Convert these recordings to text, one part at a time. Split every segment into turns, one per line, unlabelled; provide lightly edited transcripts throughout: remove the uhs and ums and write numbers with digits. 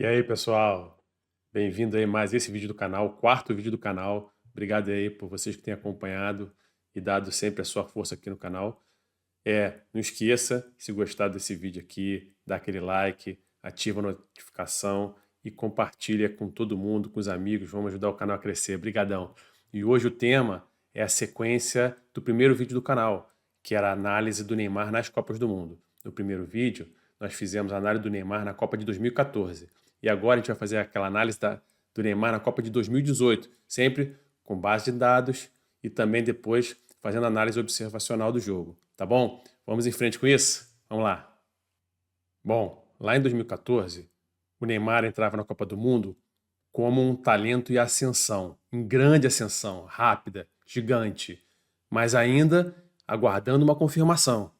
E aí, pessoal? Bem-vindo aí a mais esse vídeo do canal, o quarto vídeo do canal. Obrigado aí por vocês que têm acompanhado e dado sempre a sua força aqui no canal. Não esqueça, se gostar desse vídeo aqui, dá aquele like, ativa a notificação e compartilha com todo mundo, com os amigos. Vamos ajudar o canal a crescer. Brigadão. E hoje o tema é a sequência do primeiro vídeo do canal, que era a análise do Neymar nas Copas do Mundo. No primeiro vídeo, nós fizemos a análise do Neymar na Copa de 2014. E agora a gente vai fazer aquela análise do Neymar na Copa de 2018, sempre com base de dados e também depois fazendo análise observacional do jogo, tá bom? Vamos em frente com isso? Vamos lá. Bom, lá em 2014, o Neymar entrava na Copa do Mundo como um talento em ascensão, em grande ascensão, rápida, gigante, mas ainda aguardando uma confirmação.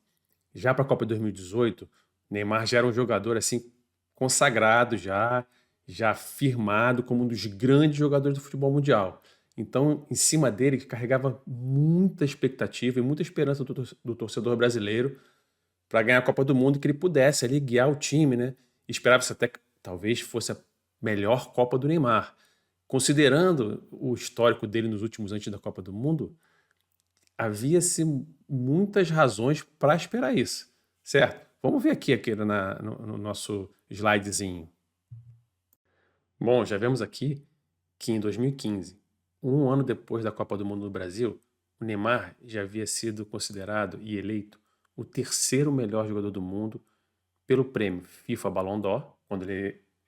Já para a Copa de 2018, Neymar já era um jogador assim consagrado já firmado como um dos grandes jogadores do futebol mundial. Então, em cima dele, carregava muita expectativa e muita esperança do torcedor brasileiro para ganhar a Copa do Mundo e que ele pudesse ali guiar o time, né? Esperava-se até que talvez fosse a melhor Copa do Neymar. Considerando o histórico dele nos últimos antes da Copa do Mundo, havia-se muitas razões para esperar isso, certo? Vamos ver aqui no nosso slidezinho. Bom, já vemos aqui que em 2015, um ano depois da Copa do Mundo no Brasil, o Neymar já havia sido considerado e eleito o terceiro melhor jogador do mundo pelo prêmio FIFA Ballon d'Or, quando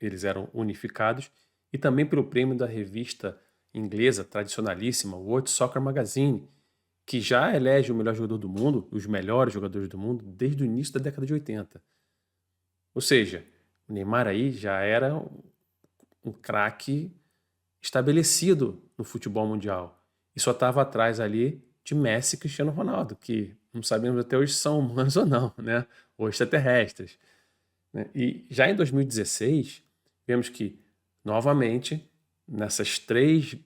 eles eram unificados, e também pelo prêmio da revista inglesa tradicionalíssima World Soccer Magazine, que já elege o melhor jogador do mundo, os melhores jogadores do mundo, desde o início da década de 80. Ou seja, o Neymar aí já era um craque estabelecido no futebol mundial. E só estava atrás ali de Messi e Cristiano Ronaldo, que não sabemos até hoje se são humanos ou não, né? Ou extraterrestres, né? E já em 2016, vemos que, novamente, nesses três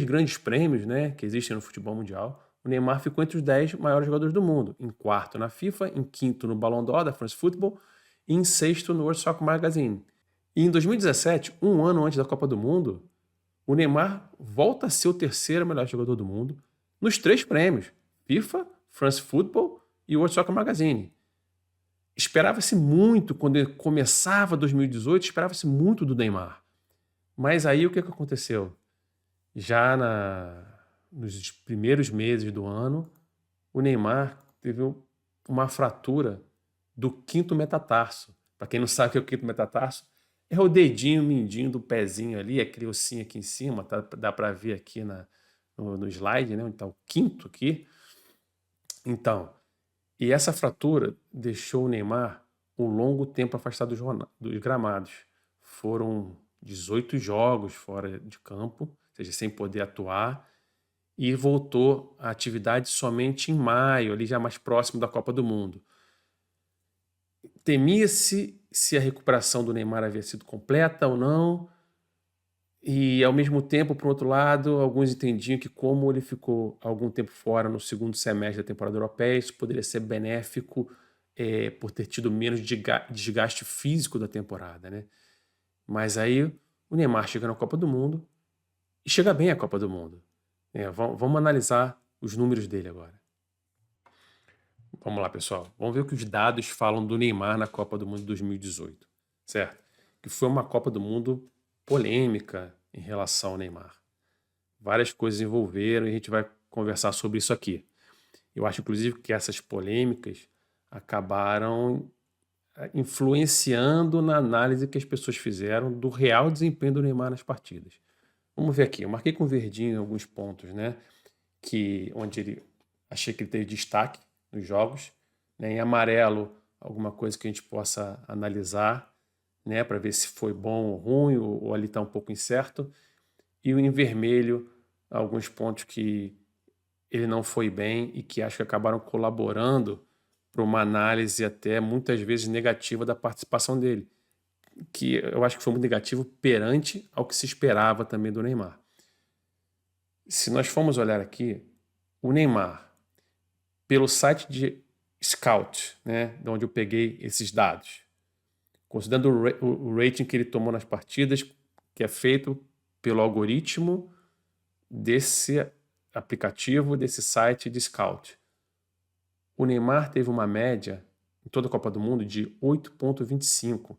grandes prêmios, né, que existem no futebol mundial, o Neymar ficou entre os 10 maiores jogadores do mundo, em quarto na FIFA, em quinto no Ballon d'Or da France Football e em sexto no World Soccer Magazine. E em 2017, um ano antes da Copa do Mundo, o Neymar volta a ser o terceiro melhor jogador do mundo nos três prêmios, FIFA, France Football e World Soccer Magazine. Esperava-se muito, quando ele começava 2018, esperava-se muito do Neymar. Mas aí o que aconteceu? Já nos primeiros meses do ano, o Neymar teve uma fratura do quinto metatarso. Para quem não sabe o que é o quinto metatarso, é o dedinho mindinho do pezinho ali, aquele ossinho aqui em cima, tá? Dá para ver aqui no slide, né? Então, o quinto aqui. Então, e essa fratura deixou o Neymar um longo tempo afastado dos gramados. Foram 18 jogos fora de campo, ou seja, sem poder atuar, e voltou à atividade somente em maio, ali já mais próximo da Copa do Mundo. Temia-se se a recuperação do Neymar havia sido completa ou não, e ao mesmo tempo, por outro lado, alguns entendiam que como ele ficou algum tempo fora no segundo semestre da temporada europeia, isso poderia ser benéfico por ter tido menos desgaste físico da temporada, né? Mas aí o Neymar chega na Copa do Mundo e chega bem à Copa do Mundo. Vamos analisar os números dele agora. Vamos lá, pessoal. Vamos ver o que os dados falam do Neymar na Copa do Mundo de 2018, certo? Que foi uma Copa do Mundo polêmica em relação ao Neymar. Várias coisas envolveram e a gente vai conversar sobre isso aqui. Eu acho, inclusive, que essas polêmicas acabaram influenciando na análise que as pessoas fizeram do real desempenho do Neymar nas partidas. Vamos ver aqui. Eu marquei com verdinho alguns pontos, né? Onde achei que ele teve destaque nos jogos. Né? Em amarelo, alguma coisa que a gente possa analisar, né? Para ver se foi bom ou ruim, ou ali está um pouco incerto. E em vermelho, alguns pontos que ele não foi bem e que acho que acabaram colaborando para uma análise até muitas vezes negativa da participação dele, que eu acho que foi muito negativo perante ao que se esperava também do Neymar. Se nós formos olhar aqui, o Neymar, pelo site de Scout, né, de onde eu peguei esses dados, considerando o rating que ele tomou nas partidas, que é feito pelo algoritmo desse aplicativo, desse site de scout. O Neymar teve uma média em toda a Copa do Mundo de 8,25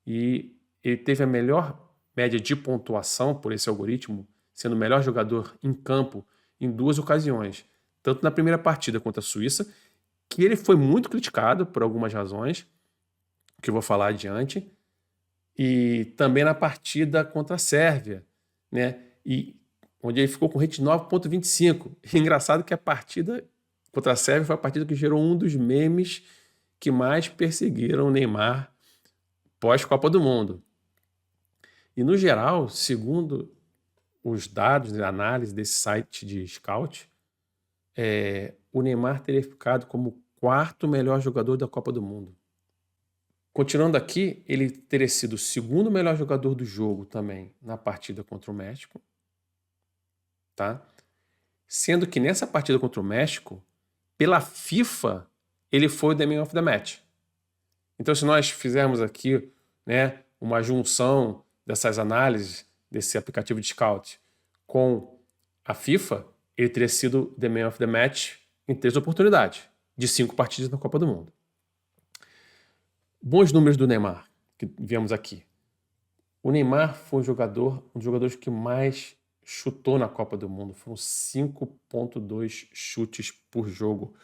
e ele teve a melhor média de pontuação por esse algoritmo, sendo o melhor jogador em campo em 2 ocasiões, tanto na primeira partida contra a Suíça, que ele foi muito criticado por algumas razões, que eu vou falar adiante, e também na partida contra a Sérvia, né? E onde ele ficou com rate 9,25. Engraçado que a partida contra a Sérvia foi a partida que gerou um dos memes que mais perseguiram o Neymar pós-Copa do Mundo. E no geral, segundo os dados de análise desse site de scout, o Neymar teria ficado como 4º melhor jogador da Copa do Mundo. Continuando aqui, ele teria sido o 2º melhor jogador do jogo também na partida contra o México, tá? Sendo que nessa partida contra o México, pela FIFA, ele foi o The Man of the Match. Então, se nós fizermos aqui, né, uma junção dessas análises desse aplicativo de scout com a FIFA, ele teria sido The Man of the Match em 3 oportunidades, de 5 partidas na Copa do Mundo. Bons números do Neymar, que vemos aqui. O Neymar foi um dos jogadores que mais chutou na Copa do Mundo. Foram 5,2 chutes por jogo.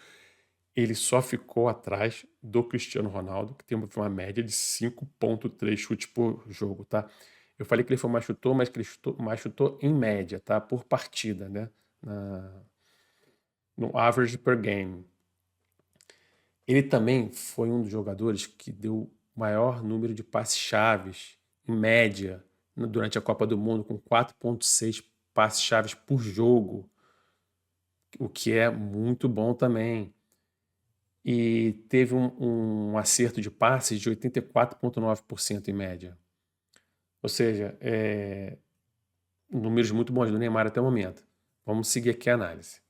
Ele só ficou atrás do Cristiano Ronaldo, que tem uma média de 5,3 chutes por jogo, tá? Eu falei que ele foi mais chutou, mas que ele mais chutou em média, tá? Por partida, né? No average per game. Ele também foi um dos jogadores que deu maior número de passes-chaves, em média, durante a Copa do Mundo, com 4,6 passes-chaves por jogo, o que é muito bom também. E teve um acerto de passes de 84,9% em média. Ou seja, números muito bons do Neymar até o momento. Vamos seguir aqui a análise.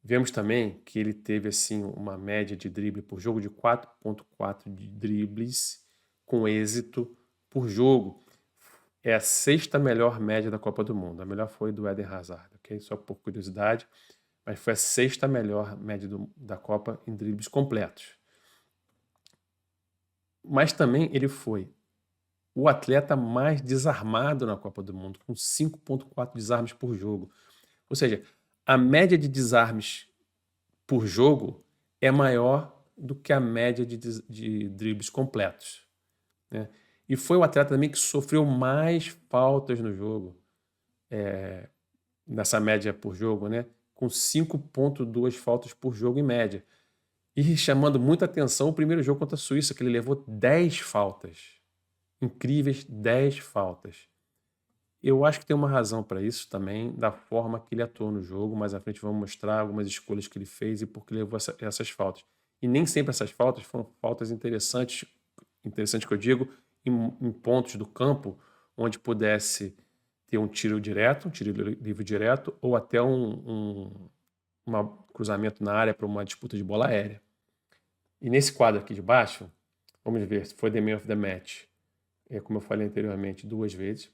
Vemos também que ele teve assim uma média de drible por jogo de 4,4 de dribles com êxito por jogo. É a 6ª melhor média da Copa do Mundo. A melhor foi do Eden Hazard, ok? Só por curiosidade, mas foi a 6ª melhor média da Copa em dribles completos. Mas também ele foi o atleta mais desarmado na Copa do Mundo, com 5,4 desarmes por jogo. Ou seja, a média de desarmes por jogo é maior do que a média de dribles completos, né? E foi o atleta também que sofreu mais faltas no jogo, nessa média por jogo, né? Com 5,2 faltas por jogo em média. E chamando muita atenção o primeiro jogo contra a Suíça, que ele levou 10 faltas. Incríveis 10 faltas. Eu acho que tem uma razão para isso também, da forma que ele atuou no jogo. Mais à frente vamos mostrar algumas escolhas que ele fez e por que levou essas faltas. E nem sempre essas faltas foram faltas interessantes que eu digo, em pontos do campo onde pudesse ter um tiro direto, um tiro livre direto, ou até um cruzamento na área para uma disputa de bola aérea. E nesse quadro aqui de baixo, vamos ver se foi The Man of the Match. Como eu falei anteriormente, 2 vezes,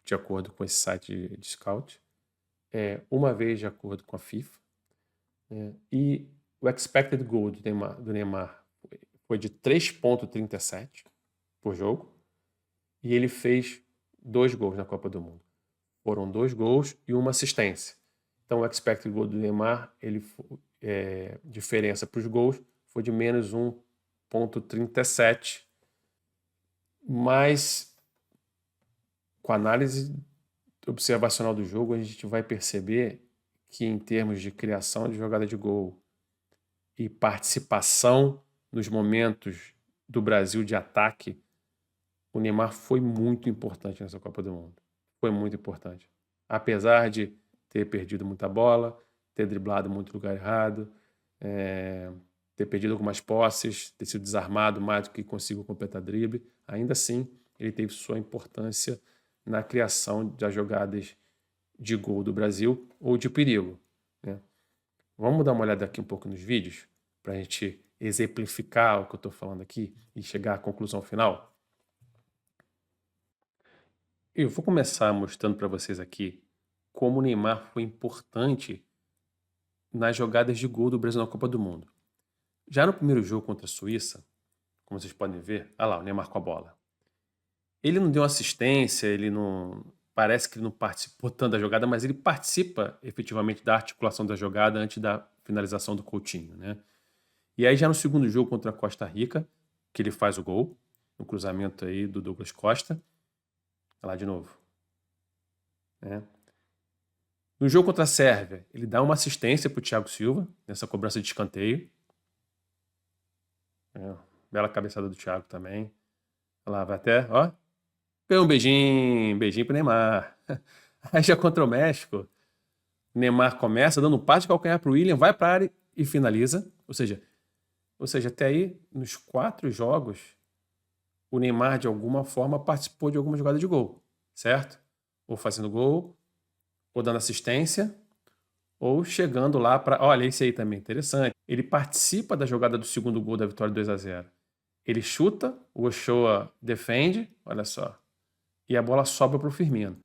de acordo com esse site de scout. Uma vez de acordo com a FIFA. E o expected goal do Neymar foi de 3,37 por jogo. E ele fez 2 gols na Copa do Mundo. Foram 2 gols e uma assistência. Então o expected goal do Neymar, diferença para os gols, foi de menos 1,37. Mas com a análise observacional do jogo, a gente vai perceber que em termos de criação de jogada de gol e participação nos momentos do Brasil de ataque, o Neymar foi muito importante nessa Copa do Mundo. Foi muito importante. Apesar de ter perdido muita bola, ter driblado muito lugar errado, ter perdido algumas posses, ter sido desarmado mais do que conseguiu completar drible, ainda assim ele teve sua importância na criação das jogadas de gol do Brasil ou de perigo, né? Vamos dar uma olhada aqui um pouco nos vídeos para a gente exemplificar o que eu estou falando aqui e chegar à conclusão final? Eu vou começar mostrando para vocês aqui como o Neymar foi importante nas jogadas de gol do Brasil na Copa do Mundo. Já no primeiro jogo contra a Suíça, como vocês podem ver, olha lá, o Neymar com a bola. Ele não deu assistência, ele não. Parece que ele não participou tanto da jogada, mas ele participa efetivamente da articulação da jogada antes da finalização do Coutinho, né? E aí, já no segundo jogo contra a Costa Rica, que ele faz o gol, no cruzamento aí do Douglas Costa. Olha lá de novo. Né? No jogo contra a Sérvia, ele dá uma assistência para o Thiago Silva, nessa cobrança de escanteio. Bela cabeçada do Thiago também. Olha lá, vai até, ó. Ganhou um beijinho pro Neymar. Aí já contra o México, o Neymar começa dando um passe de calcanhar pro William, vai para a área e finaliza. Ou seja, até aí, nos 4 jogos, o Neymar, de alguma forma, participou de alguma jogada de gol, certo? Ou fazendo gol, ou dando assistência, ou chegando lá para... Olha, esse aí também é interessante. Ele participa da jogada do segundo gol da vitória 2-0. Ele chuta, o Ochoa defende, olha só, e a bola sobra para o Firmino.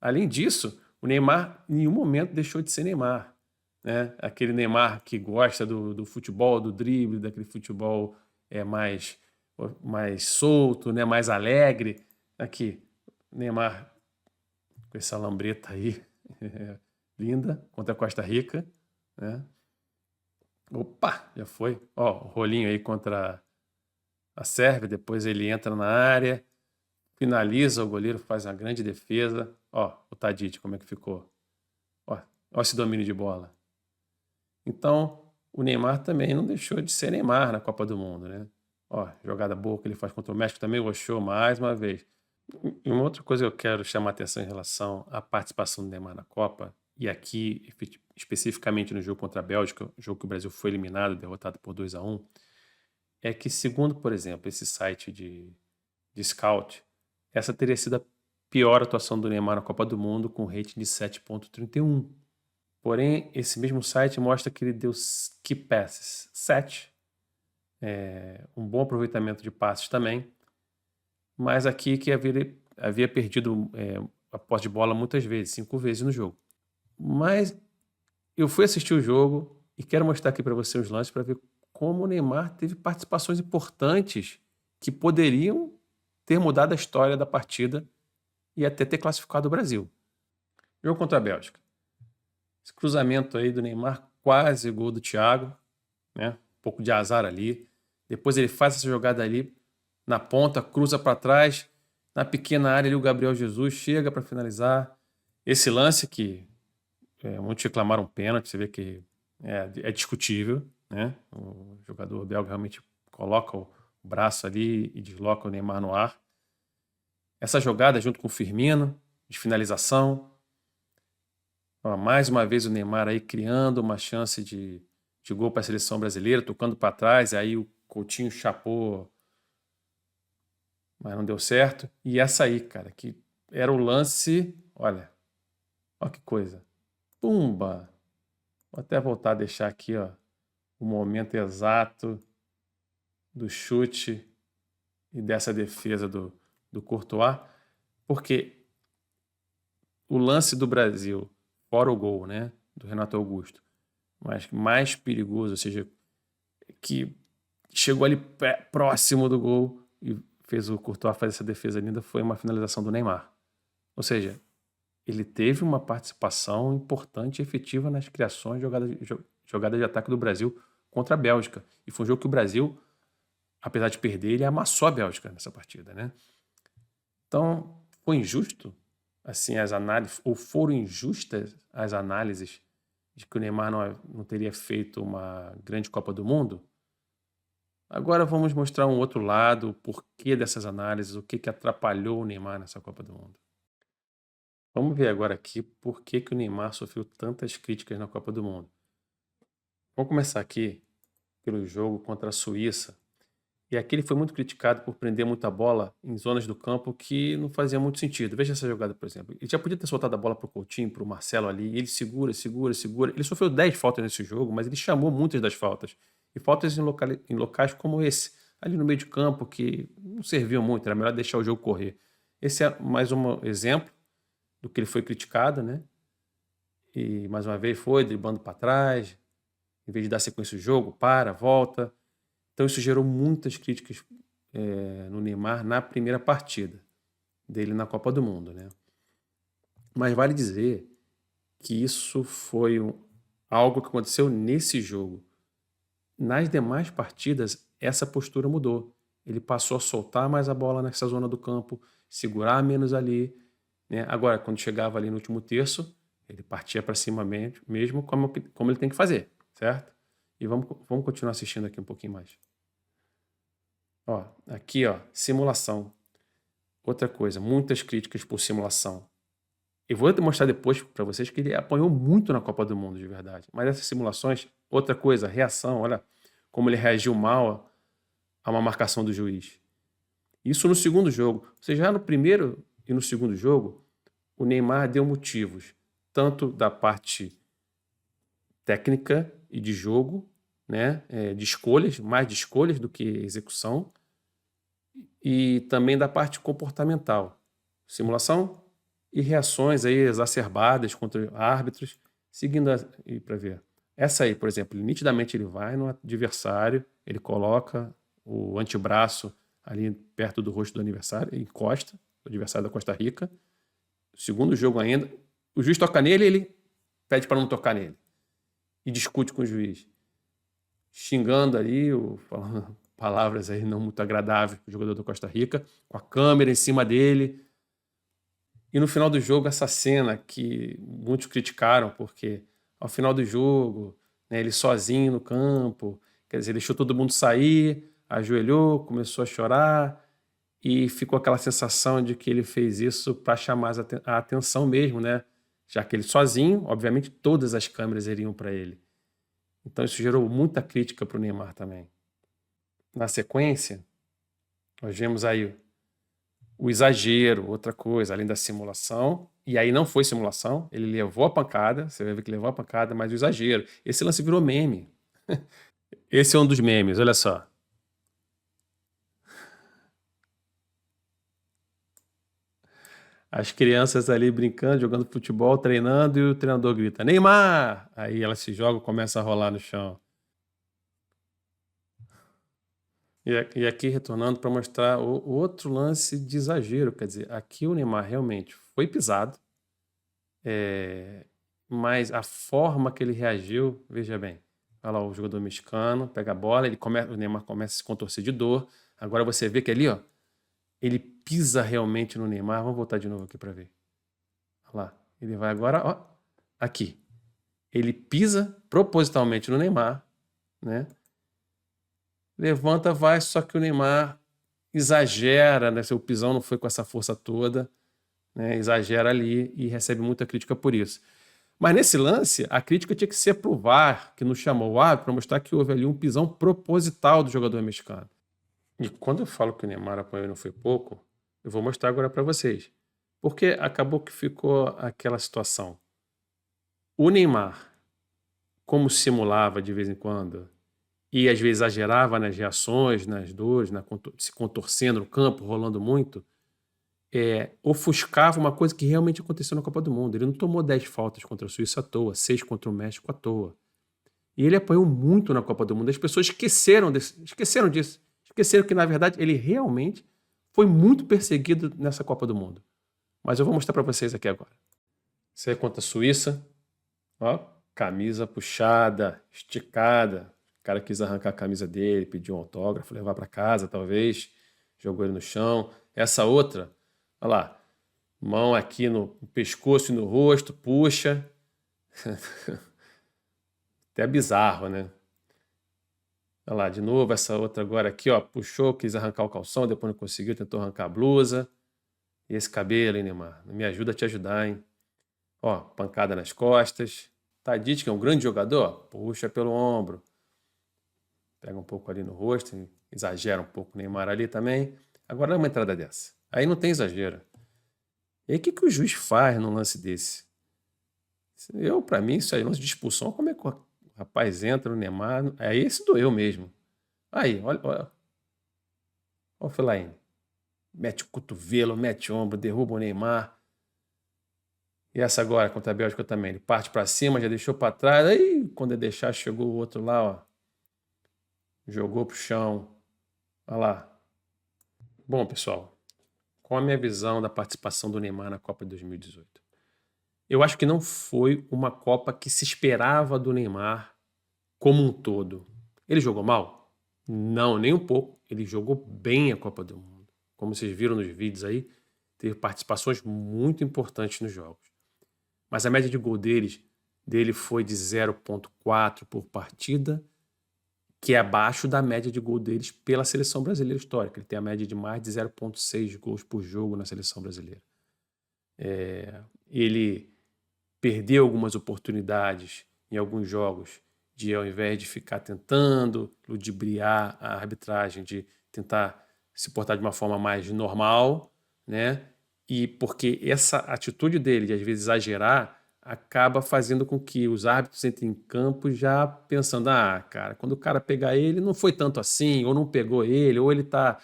Além disso, o Neymar em nenhum momento deixou de ser Neymar. Né? Aquele Neymar que gosta do futebol, do drible, daquele futebol mais solto, né? Mais alegre. Aqui, Neymar com essa lambreta aí, linda, contra a Costa Rica. Né? Opa, já foi. Ó, o rolinho aí contra a Sérvia, depois ele entra na área, finaliza, o goleiro faz uma grande defesa. Ó, o Tadic, como é que ficou? Ó esse domínio de bola. Então, o Neymar também não deixou de ser Neymar na Copa do Mundo, né? Ó, jogada boa que ele faz contra o México também, o Ochoa mais uma vez. E uma outra coisa que eu quero chamar a atenção em relação à participação do Neymar na Copa, e aqui especificamente no jogo contra a Bélgica, jogo que o Brasil foi eliminado, derrotado por 2-1, é que, segundo, por exemplo, esse site de scout, essa teria sido a pior atuação do Neymar na Copa do Mundo, com rating de 7,31. Porém, esse mesmo site mostra que ele deu key passes 7, um bom aproveitamento de passes também, mas aqui que havia perdido a posse de bola muitas vezes, 5 vezes no jogo. Mas eu fui assistir o jogo e quero mostrar aqui para você os lances para ver como o Neymar teve participações importantes que poderiam ter mudado a história da partida e até ter classificado o Brasil. Jogo contra a Bélgica. Esse cruzamento aí do Neymar, quase gol do Thiago, né? Um pouco de azar ali. Depois ele faz essa jogada ali na ponta, cruza para trás, na pequena área ali o Gabriel Jesus chega para finalizar. Esse lance que muitos reclamaram pênalti, você vê que é discutível, né? O jogador belga realmente coloca o braço ali e desloca o Neymar no ar. Essa jogada junto com o Firmino, de finalização. Mais uma vez o Neymar aí criando uma chance de gol para a seleção brasileira, tocando para trás, aí o Coutinho chapou, mas não deu certo. E essa aí, cara, que era o lance, olha que coisa. Pumba! Vou até voltar a deixar aqui, ó, o momento exato do chute e dessa defesa do Courtois, porque o lance do Brasil, fora o gol, né, do Renato Augusto, mas mais perigoso, ou seja, que chegou ali próximo do gol e fez o Courtois fazer essa defesa linda, foi uma finalização do Neymar. Ou seja, ele teve uma participação importante e efetiva nas criações de jogada de ataque do Brasil contra a Bélgica. E foi um jogo que o Brasil, apesar de perder, ele amassou a Bélgica nessa partida, né? Então, foi injusto assim as análises, ou foram injustas as análises de que o Neymar não teria feito uma grande Copa do Mundo? Agora vamos mostrar um outro lado, o porquê dessas análises, o que atrapalhou o Neymar nessa Copa do Mundo. Vamos ver agora aqui por que o Neymar sofreu tantas críticas na Copa do Mundo. Vamos começar aqui pelo jogo contra a Suíça. E aqui ele foi muito criticado por prender muita bola em zonas do campo que não fazia muito sentido. Veja essa jogada, por exemplo. Ele já podia ter soltado a bola para o Coutinho, para o Marcelo ali, e ele segura. Ele sofreu 10 faltas nesse jogo, mas ele chamou muitas das faltas. E faltas em locais como esse, ali no meio de campo, que não serviam muito, era melhor deixar o jogo correr. Esse é mais um exemplo do que ele foi criticado, né? E mais uma vez foi driblando para trás, em vez de dar sequência ao jogo, volta. Então isso gerou muitas críticas no Neymar na primeira partida dele na Copa do Mundo, né? Mas vale dizer que isso foi algo que aconteceu nesse jogo. Nas demais partidas, essa postura mudou. Ele passou a soltar mais a bola nessa zona do campo, segurar menos ali, né? Agora, quando chegava ali no último terço, ele partia para cima mesmo, como ele tem que fazer, certo? E vamos continuar assistindo aqui um pouquinho mais. Ó, aqui, ó, simulação. Outra coisa, muitas críticas por simulação. Eu vou demonstrar depois para vocês que ele apanhou muito na Copa do Mundo, de verdade. Mas essas simulações, outra coisa, reação, olha como ele reagiu mal a uma marcação do juiz. Isso no segundo jogo. Ou seja, já no primeiro e no segundo jogo, o Neymar deu motivos, tanto da parte técnica e de jogo, né, de escolhas, mais de escolhas do que execução, e também da parte comportamental. Simulação e reações aí exacerbadas contra árbitros, seguindo aí para ver. Essa aí, por exemplo, nitidamente ele vai no adversário, ele coloca o antebraço ali perto do rosto do adversário, encosta, o adversário da Costa Rica. Segundo jogo ainda, o juiz toca nele, ele pede para não tocar nele. E discute com o juiz, xingando ali, falando palavras aí não muito agradáveis para o jogador da Costa Rica, com a câmera em cima dele. E no final do jogo, essa cena que muitos criticaram, porque ao final do jogo, né, ele sozinho no campo, quer dizer, deixou todo mundo sair, ajoelhou, começou a chorar, e ficou aquela sensação de que ele fez isso para chamar a atenção mesmo, né? Já que ele sozinho, obviamente todas as câmeras iriam para ele. Então isso gerou muita crítica para o Neymar também. Na sequência, nós vemos aí o exagero, outra coisa, além da simulação. E aí não foi simulação, ele levou a pancada, você vai ver que levou a pancada, mas o exagero. Esse lance virou meme. Esse é um dos memes, olha só. As crianças ali brincando, jogando futebol, treinando, e o treinador grita, Neymar! Aí elas se jogam, começa a rolar no chão. E aqui retornando para mostrar o outro lance de exagero, quer dizer, aqui o Neymar realmente foi pisado, mas a forma que ele reagiu, veja bem, olha lá o jogador mexicano, pega a bola, o Neymar começa a se contorcer de dor, agora você vê que ali, ó, ele pisa realmente no Neymar, vamos voltar de novo aqui para ver, olha lá, ele vai agora, ó, aqui, ele pisa propositalmente no Neymar, né? Levanta, vai, só que o Neymar exagera, né? O pisão não foi com essa força toda, né? Exagera ali e recebe muita crítica por isso. Mas nesse lance, a crítica tinha que ser pro VAR, que nos chamou o árbitro para mostrar que houve ali um pisão proposital do jogador mexicano. E quando eu falo que o Neymar apanhou e não foi pouco, eu vou mostrar agora para vocês. Porque acabou que ficou aquela situação. O Neymar, como simulava de vez em quando, e às vezes exagerava nas reações, nas dores, se contorcendo no campo, rolando muito, ofuscava uma coisa que realmente aconteceu na Copa do Mundo. Ele não tomou 10 faltas contra a Suíça à toa, 6 contra o México à toa. E ele apanhou muito na Copa do Mundo. As pessoas esqueceram disso. Esqueceram que, na verdade, ele realmente foi muito perseguido nessa Copa do Mundo. Mas eu vou mostrar para vocês aqui agora. Isso aí é contra a Suíça. Ó, camisa puxada, esticada. O cara quis arrancar a camisa dele, pediu um autógrafo, levar para casa, talvez. Jogou ele no chão. Essa outra, olha lá, mão aqui no pescoço e no rosto, puxa. Até bizarro, né? Olha lá, de novo, essa outra agora aqui, ó, puxou, quis arrancar o calção, depois não conseguiu, tentou arrancar a blusa. E esse cabelo, hein, Neymar? Me ajuda a te ajudar, hein? Ó, pancada nas costas. Tadic, que é um grande jogador, ó, puxa pelo ombro. Pega um pouco ali no rosto, exagera um pouco o Neymar ali também. Agora dá uma entrada dessa. Aí não tem exagero. E aí o que o juiz faz num lance desse? Para mim, isso aí, lance de expulsão, como é que o Rapaz, entra o Neymar. Aí esse doeu mesmo. Aí, olha, olha. Olha o Fellaini. Mete o cotovelo, mete o ombro, derruba o Neymar. E essa agora contra a Bélgica também. Ele parte para cima, já deixou para trás. Aí, quando ele deixar, chegou o outro lá, ó. Jogou pro chão. Olha lá. Bom, pessoal, qual a minha visão da participação do Neymar na Copa de 2018? Eu acho que não foi uma Copa que se esperava do Neymar como um todo. Ele jogou mal? Não, nem um pouco. Ele jogou bem a Copa do Mundo. Como vocês viram nos vídeos aí, teve participações muito importantes nos jogos. Mas a média de gol dele foi de 0,4 por partida, que é abaixo da média de gol deles pela seleção brasileira histórica. Ele tem a média de mais de 0,6 gols por jogo na seleção brasileira. Ele perdeu algumas oportunidades em alguns jogos de, ao invés de ficar tentando ludibriar a arbitragem, de tentar se portar de uma forma mais normal, né? E porque essa atitude dele de às vezes exagerar acaba fazendo com que os árbitros entrem em campo já pensando, cara, quando o cara pegar ele não foi tanto assim, ou não pegou ele, ou ele tá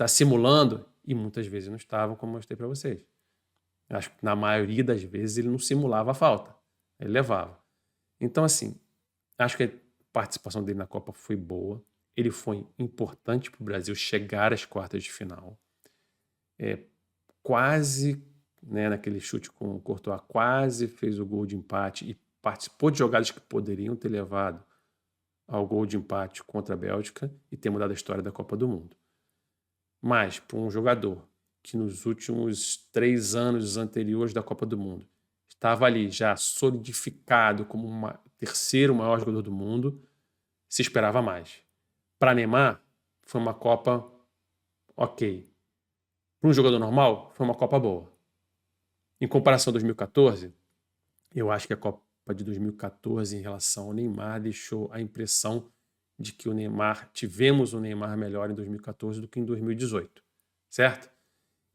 simulando, e muitas vezes não estavam, como eu mostrei para vocês. Acho que na maioria das vezes ele não simulava a falta, ele levava. Então, assim, acho que a participação dele na Copa foi boa. Ele foi importante para o Brasil chegar às quartas de final. Quase, né, naquele chute com o Courtois, quase fez o gol de empate e participou de jogadas que poderiam ter levado ao gol de empate contra a Bélgica e ter mudado a história da Copa do Mundo. Mas, para um jogador que nos últimos 3 anos anteriores da Copa do Mundo estava ali já solidificado como o terceiro maior jogador do mundo, se esperava mais. Para Neymar, foi uma Copa ok. Para um jogador normal, foi uma Copa boa. Em comparação a 2014, eu acho que a Copa de 2014 em relação ao Neymar deixou a impressão de que tivemos um Neymar melhor em 2014 do que em 2018, certo?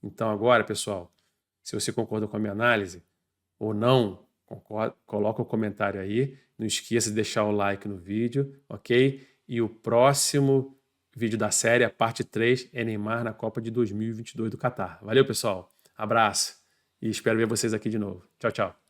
Então agora, pessoal, se você concorda com a minha análise ou não, coloca o comentário aí. Não esqueça de deixar o like no vídeo, ok? E o próximo vídeo da série, a parte 3, é Neymar na Copa de 2022 do Catar. Valeu, pessoal. Abraço e espero ver vocês aqui de novo. Tchau, tchau.